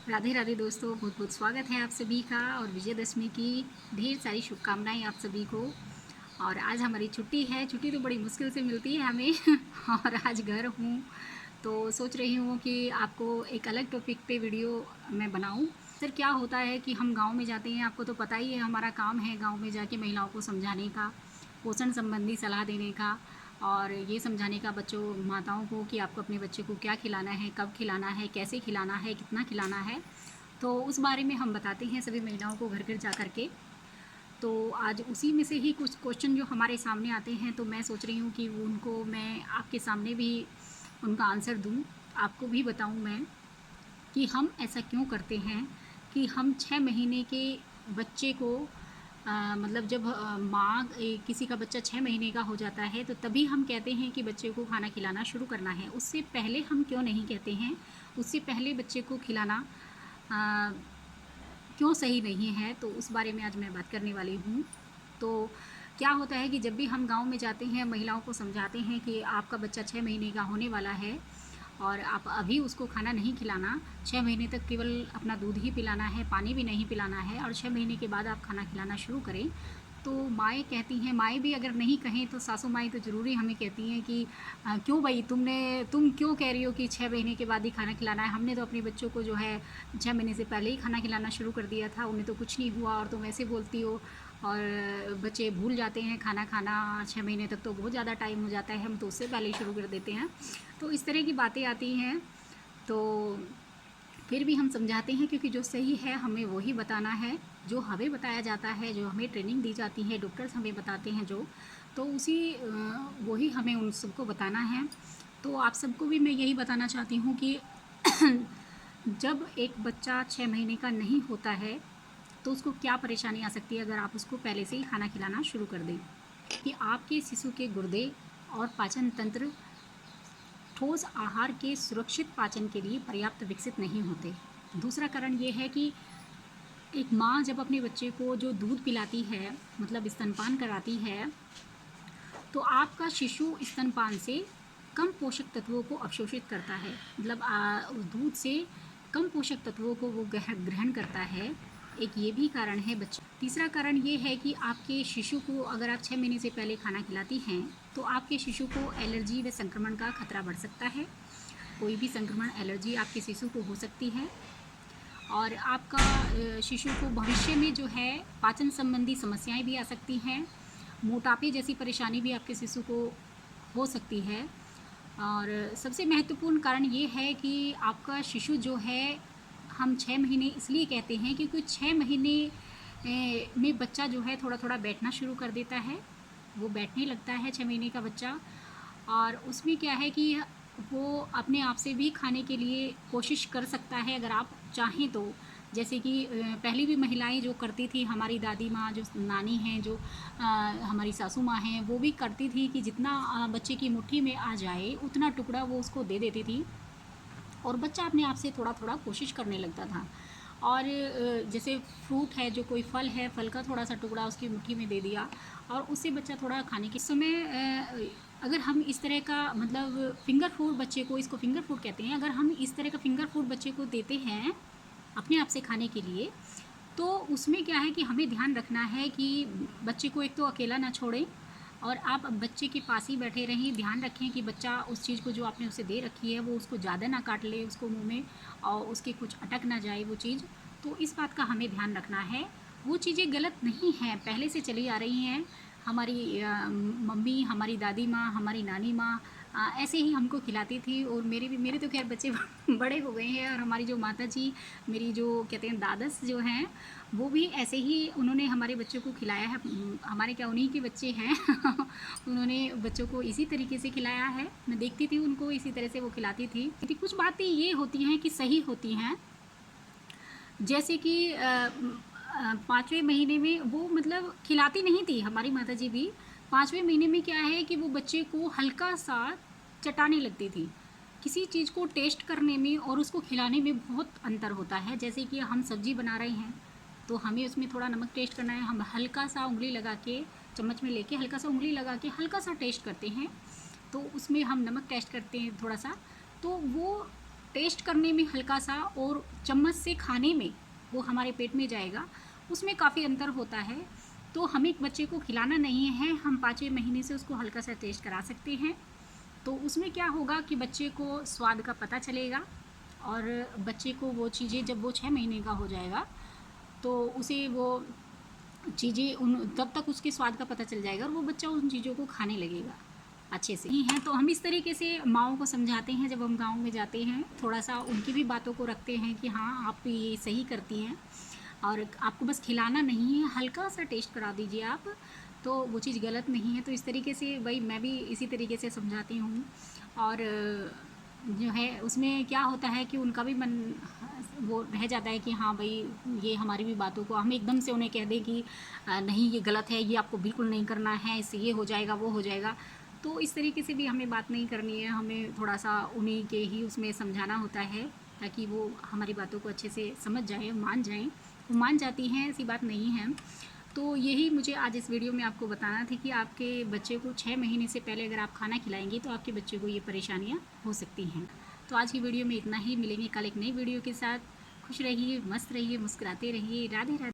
राधे राधे दोस्तों, बहुत बहुत स्वागत है आप सभी का और विजयदशमी की ढेर सारी शुभकामनाएं आप सभी को। और आज हमारी छुट्टी है। छुट्टी तो बड़ी मुश्किल से मिलती है हमें और आज घर हूँ तो सोच रही हूँ कि आपको एक अलग टॉपिक पे वीडियो मैं बनाऊँ। सर, क्या होता है कि हम गांव में जाते हैं, आपको तो पता ही है, हमारा काम है गांव में जाके महिलाओं को समझाने का, पोषण संबंधी सलाह देने का और ये समझाने का बच्चों माताओं को कि आपको अपने बच्चे को क्या खिलाना है, कब खिलाना है, कैसे खिलाना है, कितना खिलाना है। तो उस बारे में हम बताते हैं सभी महिलाओं को घर घर जा कर के। तो आज उसी में से ही कुछ क्वेश्चन जो हमारे सामने आते हैं, तो मैं सोच रही हूँ कि उनको मैं आपके सामने भी उनका आंसर दूँ, आपको भी बताऊँ मैं कि हम ऐसा क्यों करते हैं कि हम 6 महीने के बच्चे को मतलब जब माँ किसी का बच्चा 6 महीने का हो जाता है तो तभी हम कहते हैं कि बच्चे को खाना खिलाना शुरू करना है। उससे पहले हम क्यों नहीं कहते हैं? उससे पहले बच्चे को खिलाना आ, क्यों सही नहीं है, तो उस बारे में आज मैं बात करने वाली हूँ। तो क्या होता है कि जब भी हम गांव में जाते हैं, महिलाओं को समझाते हैं कि आपका बच्चा 6 महीने का होने वाला है और आप अभी उसको खाना नहीं खिलाना, 6 महीने तक केवल अपना दूध ही पिलाना है, पानी भी नहीं पिलाना है और 6 महीने के बाद आप खाना खिलाना शुरू करें। तो माएँ कहती हैं, माएँ भी अगर नहीं कहें तो सासू माएँ तो ज़रूरी हमें कहती हैं कि क्यों भाई तुम क्यों कह रही हो कि 6 महीने के बाद ही खाना खिलाना है? हमने तो अपने बच्चों को जो है 6 महीने से पहले ही खाना खिलाना शुरू कर दिया था, उन्हें तो कुछ नहीं हुआ और तुम ऐसे बोलती हो। और बच्चे भूल जाते हैं खाना खाना, 6 महीने तक तो बहुत ज़्यादा टाइम हो जाता है, हम तो उससे पहले ही शुरू कर देते हैं। तो इस तरह की बातें आती हैं। तो फिर भी हम समझाते हैं क्योंकि जो सही है हमें वही बताना है, जो हमें बताया जाता है, जो हमें ट्रेनिंग दी जाती है, डॉक्टर्स हमें बताते हैं जो, तो उसी वही हमें उन सबको बताना है। तो आप सबको भी मैं यही बताना चाहती हूँ कि जब एक बच्चा 6 महीने का नहीं होता है तो उसको क्या परेशानी आ सकती है अगर आप उसको पहले से ही खाना खिलाना शुरू कर दें, कि आपके शिशु के गुर्दे और पाचन तंत्र ठोस आहार के सुरक्षित पाचन के लिए पर्याप्त विकसित नहीं होते। दूसरा कारण ये है कि एक माँ जब अपने बच्चे को जो दूध पिलाती है, मतलब स्तनपान कराती है, तो आपका शिशु स्तनपान से कम पोषक तत्वों को अवशोषित करता है, मतलब उस दूध से कम पोषक तत्वों को वो ग्रहण करता है। एक ये भी कारण है बच्चे। तीसरा कारण ये है कि आपके शिशु को अगर आप 6 महीने से पहले खाना खिलाती हैं तो आपके शिशु को एलर्जी व संक्रमण का खतरा बढ़ सकता है। कोई भी संक्रमण, एलर्जी आपके शिशु को हो सकती है और आपका शिशु को भविष्य में जो है पाचन संबंधी समस्याएं भी आ सकती हैं, मोटापे जैसी परेशानी भी आपके शिशु को हो सकती है। और सबसे महत्वपूर्ण कारण ये है कि आपका शिशु जो है, हम 6 महीने इसलिए कहते हैं क्योंकि 6 महीने में बच्चा जो है थोड़ा थोड़ा बैठना शुरू कर देता है, वो बैठने लगता है 6 महीने का बच्चा। और उसमें क्या है कि वो अपने आप से भी खाने के लिए कोशिश कर सकता है अगर आप चाहें तो। जैसे कि पहले भी महिलाएं जो करती थी, हमारी दादी माँ, जो नानी हैं, जो हमारी सासू माँ हैं, वो भी करती थी कि जितना बच्चे की मुट्ठी में आ जाए उतना टुकड़ा वो उसको दे देती थी और बच्चा अपने आप से थोड़ा थोड़ा कोशिश करने लगता था। और जैसे फ्रूट है, जो कोई फल है, फल का थोड़ा सा टुकड़ा उसकी मुट्ठी में दे दिया और उससे बच्चा थोड़ा खाने के समय अगर हम इस तरह का, मतलब फिंगर फूड बच्चे को, इसको फिंगर फूड कहते हैं, अगर हम इस तरह का फिंगर फूड बच्चे को देते हैं अपने आप से खाने के लिए, तो उसमें क्या है कि हमें ध्यान रखना है कि बच्चे को एक तो अकेला ना छोड़ें और आप बच्चे के पास ही बैठे रहें। ध्यान रखें कि बच्चा उस चीज़ को जो आपने उसे दे रखी है वो उसको ज़्यादा ना काट ले उसको मुंह में और उसके कुछ अटक ना जाए वो चीज़। तो इस बात का हमें ध्यान रखना है। वो चीज़ें गलत नहीं हैं, पहले से चली आ रही हैं। हमारी मम्मी, हमारी दादी माँ, हमारी नानी माँ ऐसे ही हमको खिलाती थी और मेरे तो खैर बच्चे बड़े हो गए हैं और हमारी जो माता जी, मेरी जो कहते हैं दादस जो हैं, वो भी ऐसे ही उन्होंने हमारे बच्चों को खिलाया है। हमारे क्या, उन्हीं के बच्चे हैं उन्होंने बच्चों को इसी तरीके से खिलाया है। मैं देखती थी उनको, इसी तरह से वो खिलाती थी। कुछ बातें ये होती हैं कि सही होती हैं, जैसे कि 5वें महीने में वो मतलब खिलाती नहीं थी हमारी माता जी भी। 5वें महीने में क्या है कि वो बच्चे को हल्का सा चटाने लगती थी। किसी चीज़ को टेस्ट करने में और उसको खिलाने में बहुत अंतर होता है। जैसे कि हम सब्जी बना रहे हैं तो हमें उसमें थोड़ा नमक टेस्ट करना है, हम हल्का सा उंगली लगा के, चम्मच में लेके हल्का सा उंगली लगा के हल्का सा टेस्ट करते हैं, तो उसमें हम नमक टेस्ट करते हैं थोड़ा सा। तो वो टेस्ट करने में हल्का सा और चम्मच से खाने में वो हमारे पेट में जाएगा, उसमें काफ़ी अंतर होता है। तो हमें बच्चे को खिलाना नहीं है, हम 5वें महीने से उसको हल्का सा टेस्ट करा सकते हैं। तो उसमें क्या होगा कि बच्चे को स्वाद का पता चलेगा और बच्चे को वो चीज़ें जब वो 6 महीने का हो जाएगा तो उसे वो चीज़ें उन तब तक उसके स्वाद का पता चल जाएगा और वो बच्चा उन चीज़ों को खाने लगेगा अच्छे से ही हैं। तो हम इस तरीके से माँओं को समझाते हैं जब हम गाँव में जाते हैं, थोड़ा सा उनकी भी बातों को रखते हैं कि हाँ आप ये सही करती हैं और आपको बस खिलाना नहीं है, हल्का सा टेस्ट करा दीजिए आप, तो वो चीज़ गलत नहीं है। तो इस तरीके से भाई मैं भी इसी तरीके से समझाती हूँ। और जो है उसमें क्या होता है कि उनका भी मन वो रह जाता है कि हाँ भाई ये हमारी भी बातों को हम एकदम से उन्हें कह दें कि नहीं ये गलत है, ये आपको बिल्कुल नहीं करना है, इससे ये हो जाएगा वो हो जाएगा। तो इस तरीके से भी हमें बात नहीं करनी है, हमें थोड़ा सा उन्हीं के ही उसमें समझाना होता है ताकि वो हमारी बातों को अच्छे से समझ जाएँ, मान जाएँ। वो मान जाती हैं, ऐसी बात नहीं है। तो यही मुझे आज इस वीडियो में आपको बताना था कि आपके बच्चे को 6 महीने से पहले अगर आप खाना खिलाएंगे तो आपके बच्चे को ये परेशानियाँ हो सकती हैं। तो आज की वीडियो में इतना ही, मिलेंगे कल एक नई वीडियो के साथ। खुश रहिए, मस्त रहिए, मुस्कुराते रहिए। राधे राधे।